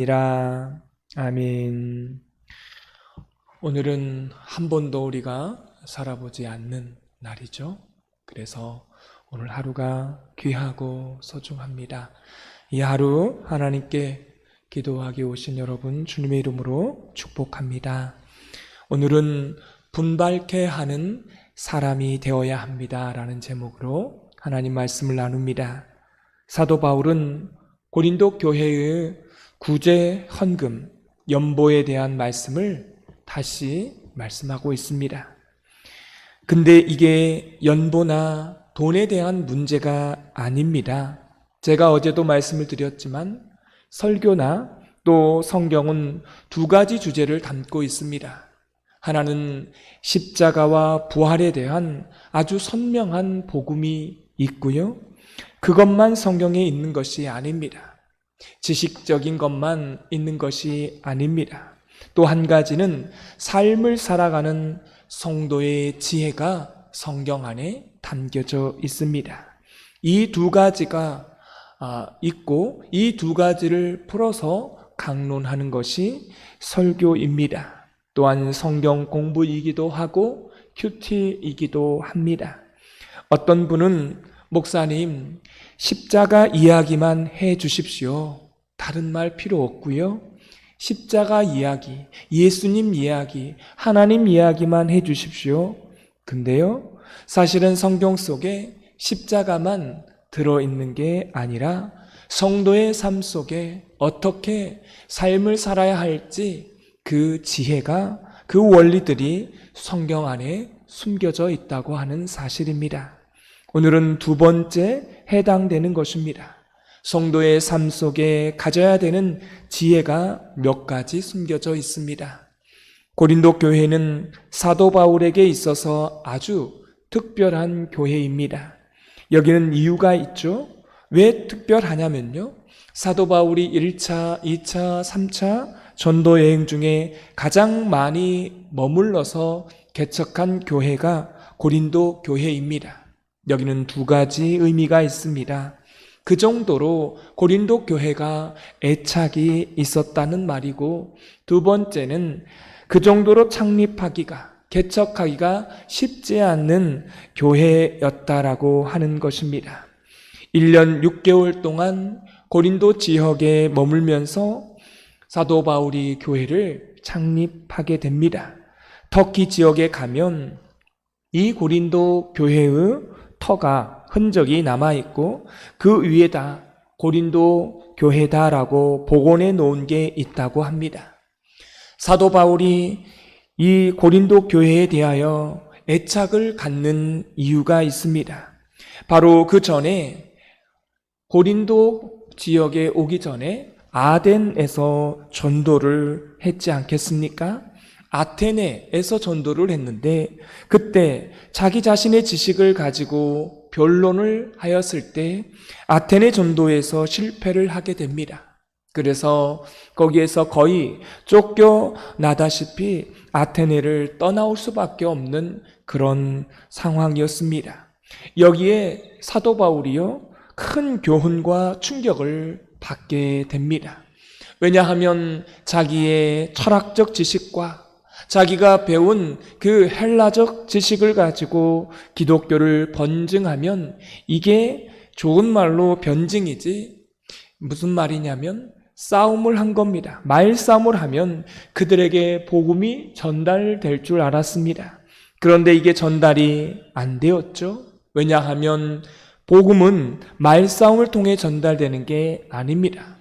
이라 아멘. 오늘은 한 번도 우리가 살아보지 않는 날이죠. 그래서 오늘 하루가 귀하고 소중합니다. 이 하루 하나님께 기도하기 오신 여러분 주님의 이름으로 축복합니다. 오늘은 분발케 하는 사람이 되어야 합니다 라는 제목으로 하나님 말씀을 나눕니다. 사도 바울은 고린도 교회의 구제, 헌금, 연보에 대한 말씀을 다시 말씀하고 있습니다. 근데 이게 연보나 돈에 대한 문제가 아닙니다. 제가 어제도 말씀을 드렸지만 설교나 또 성경은 두 가지 주제를 담고 있습니다. 하나는 십자가와 부활에 대한 아주 선명한 복음이 있고요. 그것만 성경에 있는 것이 아닙니다. 지식적인 것만 있는 것이 아닙니다. 또 한 가지는 삶을 살아가는 성도의 지혜가 성경 안에 담겨져 있습니다. 이 두 가지가 있고 이 두 가지를 풀어서 강론하는 것이 설교입니다. 또한 성경 공부이기도 하고 큐티이기도 합니다. 어떤 분은 목사님, 십자가 이야기만 해 주십시오. 다른 말 필요 없고요. 십자가 이야기, 예수님 이야기, 하나님 이야기만 해 주십시오. 근데요, 사실은 성경 속에 십자가만 들어있는 게 아니라 성도의 삶 속에 어떻게 삶을 살아야 할지 그 지혜가, 그 원리들이 성경 안에 숨겨져 있다고 하는 사실입니다. 오늘은 두 번째 해당되는 것입니다. 성도의 삶 속에 가져야 되는 지혜가 몇 가지 숨겨져 있습니다. 고린도 교회는 사도 바울에게 있어서 아주 특별한 교회입니다. 여기는 이유가 있죠. 왜 특별하냐면요. 사도 바울이 1차, 2차, 3차 전도 여행 중에 가장 많이 머물러서 개척한 교회가 고린도 교회입니다. 여기는 두 가지 의미가 있습니다. 그 정도로 고린도 교회가 애착이 있었다는 말이고, 두 번째는 그 정도로 창립하기가, 개척하기가 쉽지 않는 교회였다라고 하는 것입니다. 1년 6개월 동안 고린도 지역에 머물면서 사도 바울이 교회를 창립하게 됩니다. 터키 지역에 가면 이 고린도 교회의 터가 흔적이 남아있고 그 위에다 고린도 교회다라고 복원해 놓은 게 있다고 합니다. 사도 바울이 이 고린도 교회에 대하여 애착을 갖는 이유가 있습니다. 바로 그 전에 고린도 지역에 오기 전에 아덴에서 전도를 했지 않겠습니까? 아테네에서 전도를 했는데 그때 자기 자신의 지식을 가지고 변론을 하였을 때 아테네 전도에서 실패를 하게 됩니다. 그래서 거기에서 거의 쫓겨나다시피 아테네를 떠나올 수밖에 없는 그런 상황이었습니다. 여기에 사도 바울이요, 큰 교훈과 충격을 받게 됩니다. 왜냐하면 자기의 철학적 지식과 자기가 배운 그 헬라적 지식을 가지고 기독교를 번증하면 이게 좋은 말로 변증이지 무슨 말이냐면 싸움을 한 겁니다. 말싸움을 하면 그들에게 복음이 전달될 줄 알았습니다. 그런데 이게 전달이 안 되었죠. 왜냐하면 복음은 말싸움을 통해 전달되는 게 아닙니다.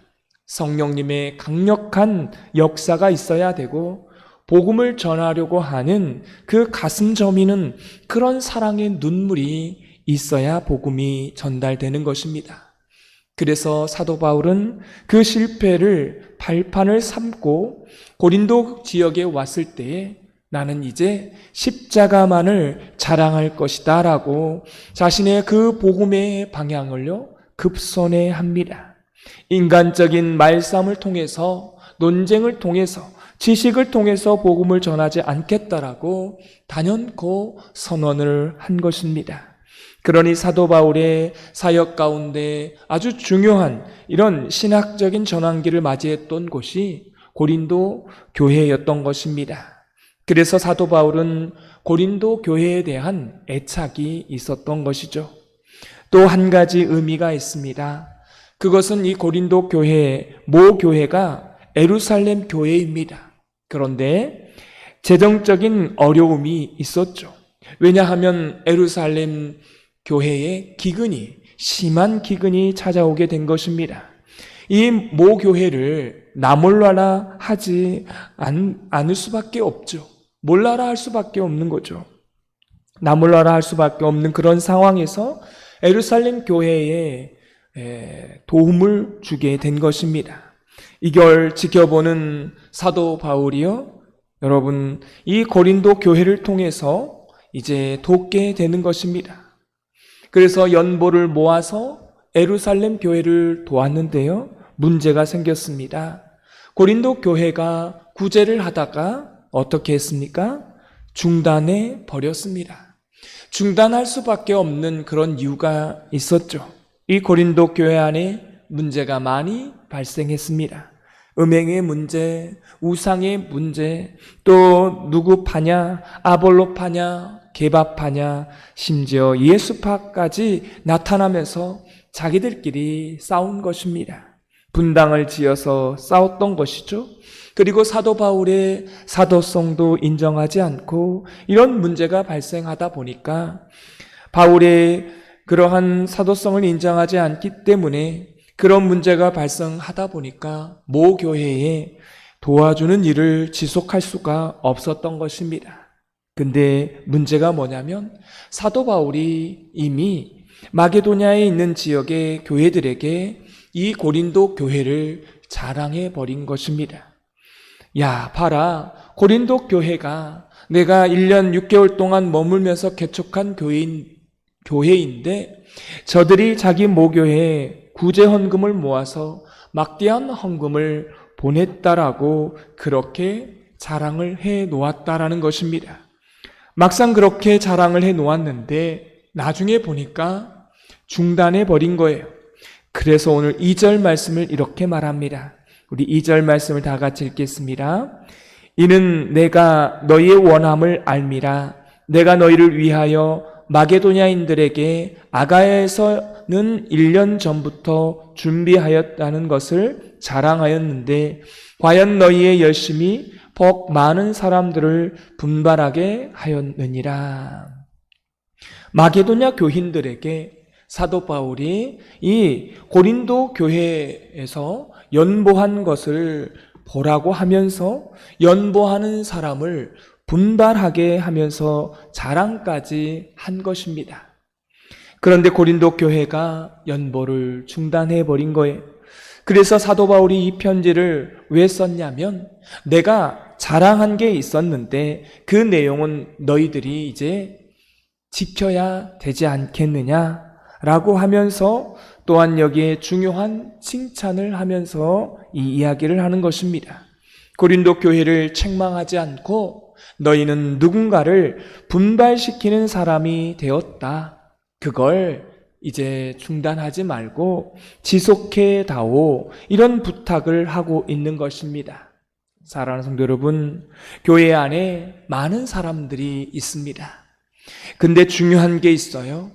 성령님의 강력한 역사가 있어야 되고 복음을 전하려고 하는 그 가슴 저미는 그런 사랑의 눈물이 있어야 복음이 전달되는 것입니다. 그래서 사도 바울은 그 실패를 발판을 삼고 고린도 지역에 왔을 때에 나는 이제 십자가만을 자랑할 것이다 라고 자신의 그 복음의 방향을요 급선회합니다. 인간적인 말싸움을 통해서, 논쟁을 통해서, 지식을 통해서 복음을 전하지 않겠다라고 단연코 선언을 한 것입니다. 그러니 사도 바울의 사역 가운데 아주 중요한 이런 신학적인 전환기를 맞이했던 곳이 고린도 교회였던 것입니다. 그래서 사도 바울은 고린도 교회에 대한 애착이 있었던 것이죠. 또 한 가지 의미가 있습니다. 그것은 이 고린도 교회, 모 교회가 예루살렘 교회입니다. 그런데 재정적인 어려움이 있었죠. 왜냐하면 예루살렘 교회에 심한 기근이 찾아오게 된 것입니다. 이 모 교회를 나몰라라 하지 않을 수밖에 없죠. 몰라라 할 수밖에 없는 거죠. 나몰라라 할 수밖에 없는 그런 상황에서 예루살렘 교회에 도움을 주게 된 것입니다. 이걸 지켜보는 사도 바울이요, 여러분, 이 고린도 교회를 통해서 이제 돕게 되는 것입니다. 그래서 연보를 모아서 예루살렘 교회를 도왔는데요, 문제가 생겼습니다. 고린도 교회가 구제를 하다가 어떻게 했습니까? 중단해 버렸습니다. 중단할 수밖에 없는 그런 이유가 있었죠. 이 고린도 교회 안에 문제가 많이 발생했습니다. 음행의 문제, 우상의 문제, 또 누구 파냐, 아볼로 파냐, 게바 파냐, 심지어 예수파까지 나타나면서 자기들끼리 싸운 것입니다. 분당을 지어서 싸웠던 것이죠. 그리고 사도 바울의 사도성도 인정하지 않고 이런 문제가 발생하다 보니까 바울의 그러한 사도성을 인정하지 않기 때문에 그런 문제가 발생하다 보니까 모 교회에 도와주는 일을 지속할 수가 없었던 것입니다. 근데 문제가 뭐냐면 사도 바울이 이미 마게도냐에 있는 지역의 교회들에게 이 고린도 교회를 자랑해 버린 것입니다. 야, 봐라. 고린도 교회가 내가 1년 6개월 동안 머물면서 개척한 교회인데 저들이 자기 모교회에 구제 헌금을 모아서 막대한 헌금을 보냈다라고 그렇게 자랑을 해 놓았다라는 것입니다. 막상 그렇게 자랑을 해 놓았는데 나중에 보니까 중단해 버린 거예요. 그래서 오늘 2절 말씀을 이렇게 말합니다. 우리 2절 말씀을 다 같이 읽겠습니다. 이는 내가 너희의 원함을 알미라. 내가 너희를 위하여 마게도냐인들에게 아가야에서는 1년 전부터 준비하였다는 것을 자랑하였는데 과연 너희의 열심이 복 많은 사람들을 분발하게 하였느니라. 마게도냐 교인들에게 사도 바울이 이 고린도 교회에서 연보한 것을 보라고 하면서 연보하는 사람을 분발하게 하면서 자랑까지 한 것입니다. 그런데 고린도 교회가 연보를 중단해 버린 거예요. 그래서 사도 바울이 이 편지를 왜 썼냐면 내가 자랑한 게 있었는데 그 내용은 너희들이 이제 지켜야 되지 않겠느냐 라고 하면서 또한 여기에 중요한 칭찬을 하면서 이 이야기를 하는 것입니다. 고린도 교회를 책망하지 않고 너희는 누군가를 분발시키는 사람이 되었다. 그걸 이제 중단하지 말고 지속해 다오. 이런 부탁을 하고 있는 것입니다. 사랑하는 성도 여러분, 교회 안에 많은 사람들이 있습니다. 근데 중요한 게 있어요.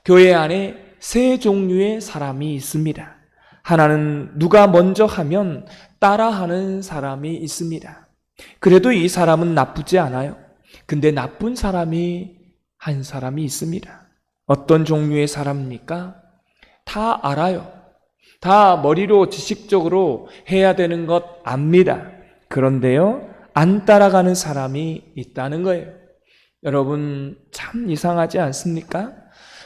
교회 안에 세 종류의 사람이 있습니다. 하나는 누가 먼저 하면 따라하는 사람이 있습니다. 그래도 이 사람은 나쁘지 않아요. 근데 나쁜 사람이 한 사람이 있습니다. 어떤 종류의 사람입니까? 다 알아요. 다 머리로 지식적으로 해야 되는 것 압니다. 그런데요, 안 따라가는 사람이 있다는 거예요. 여러분, 참 이상하지 않습니까?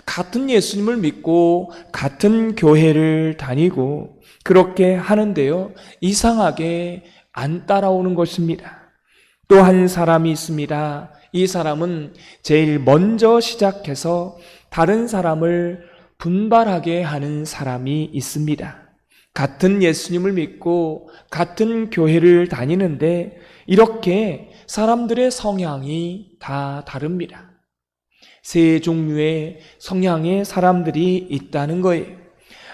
같은 예수님을 믿고 같은 교회를 다니고 그렇게 하는데요, 이상하게 안 따라오는 것입니다. 또 한 사람이 있습니다. 이 사람은 제일 먼저 시작해서 다른 사람을 분발하게 하는 사람이 있습니다. 같은 예수님을 믿고 같은 교회를 다니는데 이렇게 사람들의 성향이 다 다릅니다. 세 종류의 성향의 사람들이 있다는 거예요.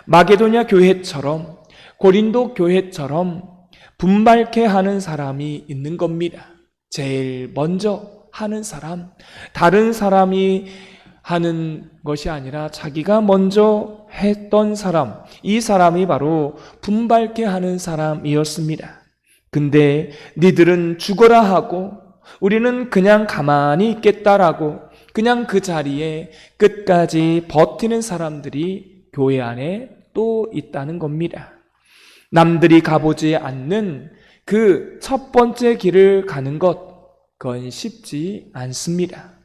마게도냐 교회처럼, 고린도 교회처럼 분발케 하는 사람이 있는 겁니다. 제일 먼저 하는 사람, 다른 사람이 하는 것이 아니라 자기가 먼저 했던 사람, 이 사람이 바로 분발케 하는 사람이었습니다. 근데 니들은 죽어라 하고 우리는 그냥 가만히 있겠다라고 그냥 그 자리에 끝까지 버티는 사람들이 교회 안에 또 있다는 겁니다. 남들이 가보지 않는 그 첫 번째 길을 가는 것, 그건 쉽지 않습니다.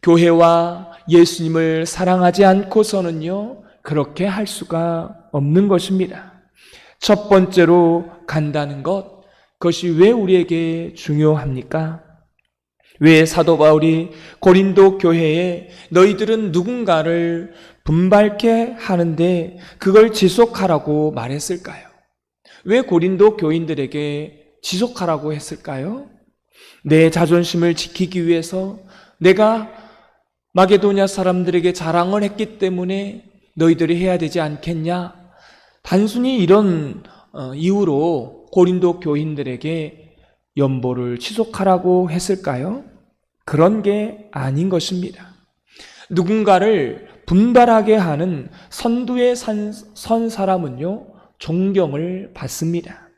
교회와 예수님을 사랑하지 않고서는요, 그렇게 할 수가 없는 것입니다. 첫 번째로 간다는 것, 그것이 왜 우리에게 중요합니까? 왜 사도 바울이 고린도 교회에 너희들은 누군가를 분발케 하는데 그걸 지속하라고 말했을까요? 왜 고린도 교인들에게 지속하라고 했을까요? 내 자존심을 지키기 위해서 내가 마게도냐 사람들에게 자랑을 했기 때문에 너희들이 해야 되지 않겠냐? 단순히 이런 이유로 고린도 교인들에게 연보를 지속하라고 했을까요? 그런 게 아닌 것입니다. 누군가를 분발하게 하는 선두에 선 사람은요, 존경을 받습니다.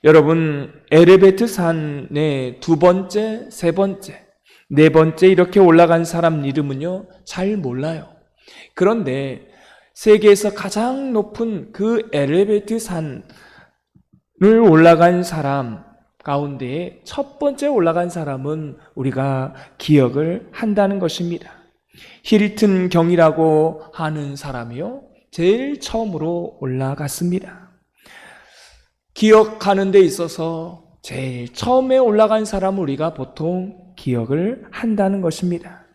여러분, 에르베트 산의 두 번째, 세 번째, 네 번째 이렇게 올라간 사람 이름은요, 잘 몰라요. 그런데 세계에서 가장 높은 그 에르베트 산을 올라간 사람 가운데 첫 번째 올라간 사람은 우리가 기억을 한다는 것입니다. 힐튼 경이라고 하는 사람이요, 제일 처음으로 올라갔습니다. 기억하는 데 있어서 제일 처음에 올라간 사람을 우리가 보통 기억을 한다는 것입니다.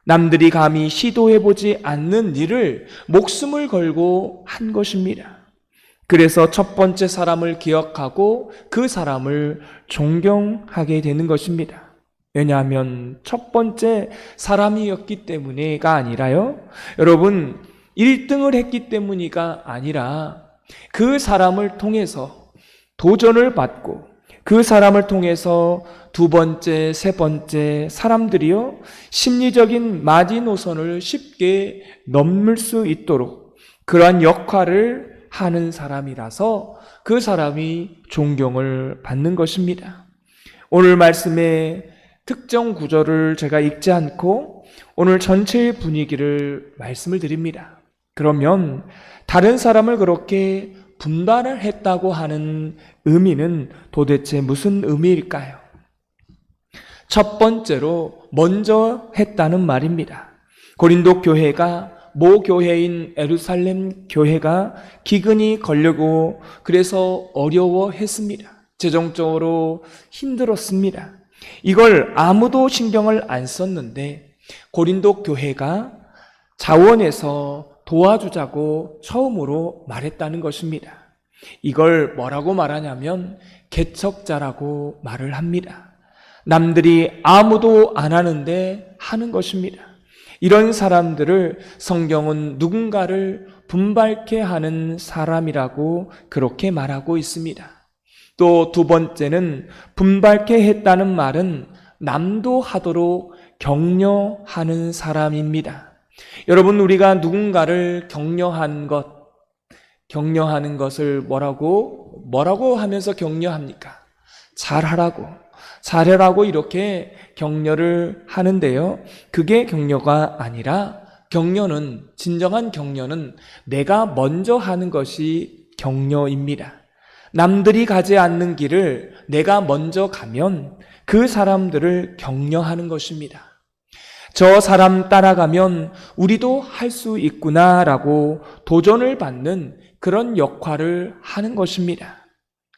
남들이 감히 시도해보지 않는 일을 목숨을 걸고 한 것입니다. 그래서 첫 번째 사람을 기억하고 그 사람을 존경하게 되는 것입니다. 왜냐하면 첫 번째 사람이었기 때문에가 아니라요, 여러분, 1등을 했기 때문이가 아니라 그 사람을 통해서 도전을 받고 그 사람을 통해서 두 번째, 세 번째 사람들이요, 심리적인 마지노선을 쉽게 넘을 수 있도록 그러한 역할을 하는 사람이라서 그 사람이 존경을 받는 것입니다. 오늘 말씀의 특정 구절을 제가 읽지 않고 오늘 전체의 분위기를 말씀을 드립니다. 그러면 다른 사람을 그렇게 분발을 했다고 하는 의미는 도대체 무슨 의미일까요? 첫 번째로 먼저 했다는 말입니다. 고린도 교회가 모 교회인 예루살렘 교회가 기근이 걸려고 그래서 어려워했습니다. 재정적으로 힘들었습니다. 이걸 아무도 신경을 안 썼는데 고린도 교회가 자원해서 도와주자고 처음으로 말했다는 것입니다. 이걸 뭐라고 말하냐면 개척자라고 말을 합니다. 남들이 아무도 안 하는데 하는 것입니다. 이런 사람들을 성경은 누군가를 분발케 하는 사람이라고 그렇게 말하고 있습니다. 또 두 번째는 분발케 했다는 말은 남도 하도록 격려하는 사람입니다. 여러분, 우리가 누군가를 격려하는 것을 뭐라고 하면서 격려합니까? 잘하라고 이렇게 격려를 하는데요. 그게 격려가 아니라 진정한 격려는 내가 먼저 하는 것이 격려입니다. 남들이 가지 않는 길을 내가 먼저 가면 그 사람들을 격려하는 것입니다. 저 사람 따라가면 우리도 할 수 있구나라고 도전을 받는 그런 역할을 하는 것입니다.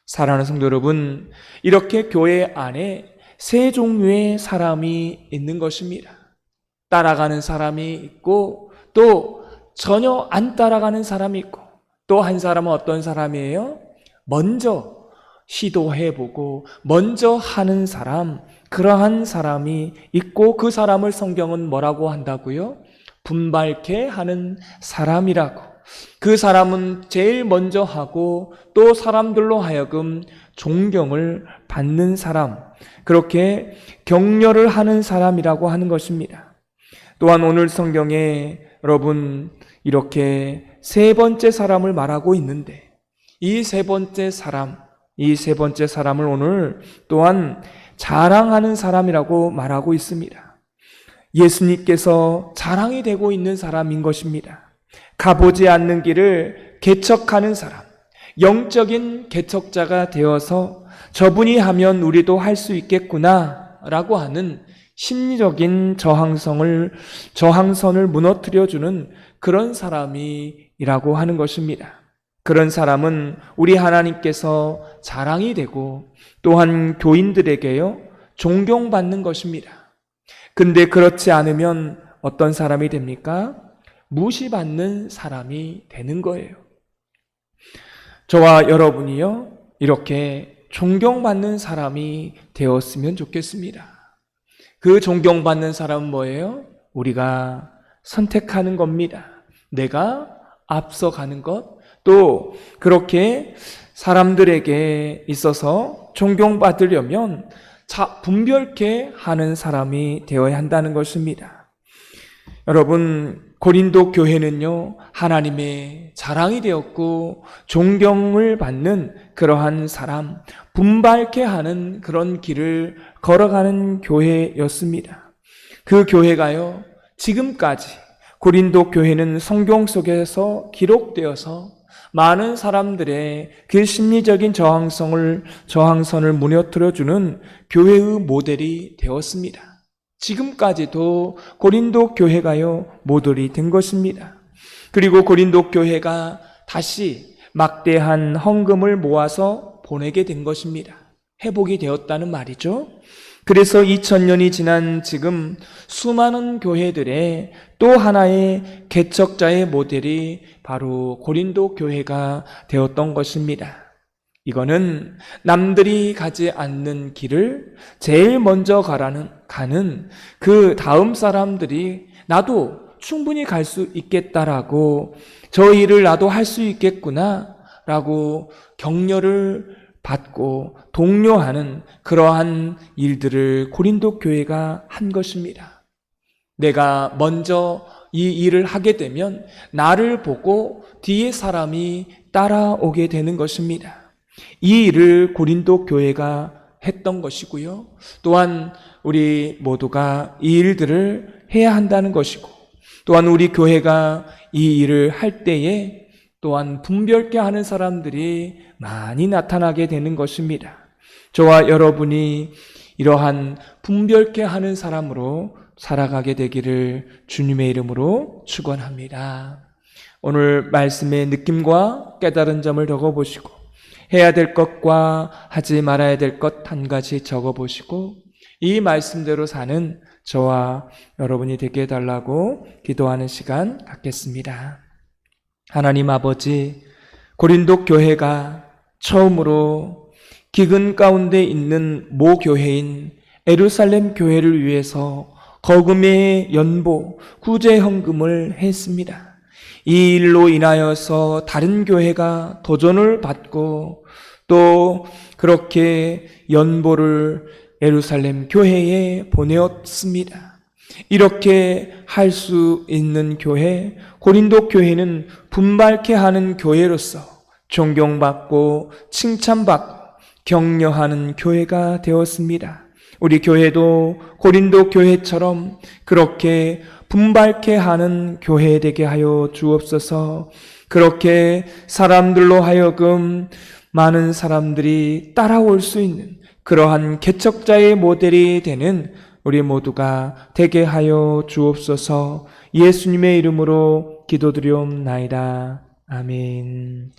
사랑하는 성도 여러분, 이렇게 교회 안에 세 종류의 사람이 있는 것입니다. 따라가는 사람이 있고 또 전혀 안 따라가는 사람이 있고 또 한 사람은 어떤 사람이에요? 먼저 시도해보고 먼저 하는 사람, 그러한 사람이 있고 그 사람을 성경은 뭐라고 한다고요? 분발케 하는 사람이라고. 그 사람은 제일 먼저 하고 또 사람들로 하여금 존경을 받는 사람, 그렇게 격려를 하는 사람이라고 하는 것입니다. 또한 오늘 성경에 여러분 이렇게 세 번째 사람을 말하고 있는데 이 세 번째 사람을 오늘 또한 자랑하는 사람이라고 말하고 있습니다. 예수님께서 자랑이 되고 있는 사람인 것입니다. 가보지 않는 길을 개척하는 사람, 영적인 개척자가 되어서 저분이 하면 우리도 할 수 있겠구나 라고 하는 심리적인 저항선을 무너뜨려주는 그런 사람이라고 하는 것입니다. 그런 사람은 우리 하나님께서 자랑이 되고 또한 교인들에게요 존경받는 것입니다. 근데 그렇지 않으면 어떤 사람이 됩니까? 무시받는 사람이 되는 거예요. 저와 여러분이요 이렇게 존경받는 사람이 되었으면 좋겠습니다. 그 존경받는 사람은 뭐예요? 우리가 선택하는 겁니다. 내가 앞서가는 것, 또 그렇게 사람들에게 있어서 존경받으려면 분별케 하는 사람이 되어야 한다는 것입니다. 여러분, 고린도 교회는요 하나님의 자랑이 되었고 존경을 받는 그러한 사람, 분발케 하는 그런 길을 걸어가는 교회였습니다. 그 교회가요 지금까지 고린도 교회는 성경 속에서 기록되어서 많은 사람들의 그 심리적인 저항선을 무너뜨려주는 교회의 모델이 되었습니다. 지금까지도 고린도 교회가요 모델이 된 것입니다. 그리고 고린도 교회가 다시 막대한 헌금을 모아서 보내게 된 것입니다. 회복이 되었다는 말이죠. 그래서 2000년이 지난 지금 수많은 교회들의 또 하나의 개척자의 모델이 바로 고린도 교회가 되었던 것입니다. 이거는 남들이 가지 않는 길을 제일 먼저 가는 그 다음 사람들이 나도 충분히 갈 수 있겠다라고 저 일을 나도 할 수 있겠구나 라고 격려를 받고 독려하는 그러한 일들을 고린도 교회가 한 것입니다. 내가 먼저 이 일을 하게 되면 나를 보고 뒤에 사람이 따라오게 되는 것입니다. 이 일을 고린도 교회가 했던 것이고요. 또한 우리 모두가 이 일들을 해야 한다는 것이고, 또한 우리 교회가 이 일을 할 때에 또한 분별케 하는 사람들이 많이 나타나게 되는 것입니다. 저와 여러분이 이러한 분별케 하는 사람으로 살아가게 되기를 주님의 이름으로 축원합니다. 오늘 말씀의 느낌과 깨달은 점을 적어보시고 해야 될 것과 하지 말아야 될 것 한 가지 적어보시고 이 말씀대로 사는 저와 여러분이 되게 해달라고 기도하는 시간 갖겠습니다. 하나님 아버지, 고린도 교회가 처음으로 기근 가운데 있는 모교회인 예루살렘 교회를 위해서 거금의 연보, 구제 헌금을 했습니다. 이 일로 인하여서 다른 교회가 도전을 받고 또 그렇게 연보를 예루살렘 교회에 보내었습니다. 이렇게 할 수 있는 교회, 고린도 교회는 분발케 하는 교회로서 존경받고 칭찬받고 격려하는 교회가 되었습니다. 우리 교회도 고린도 교회처럼 그렇게 분발케 하는 교회 되게 하여 주옵소서. 그렇게 사람들로 하여금 많은 사람들이 따라올 수 있는 그러한 개척자의 모델이 되는 우리 모두가 되게 하여 주옵소서. 예수님의 이름으로 기도드리옵나이다. 아멘.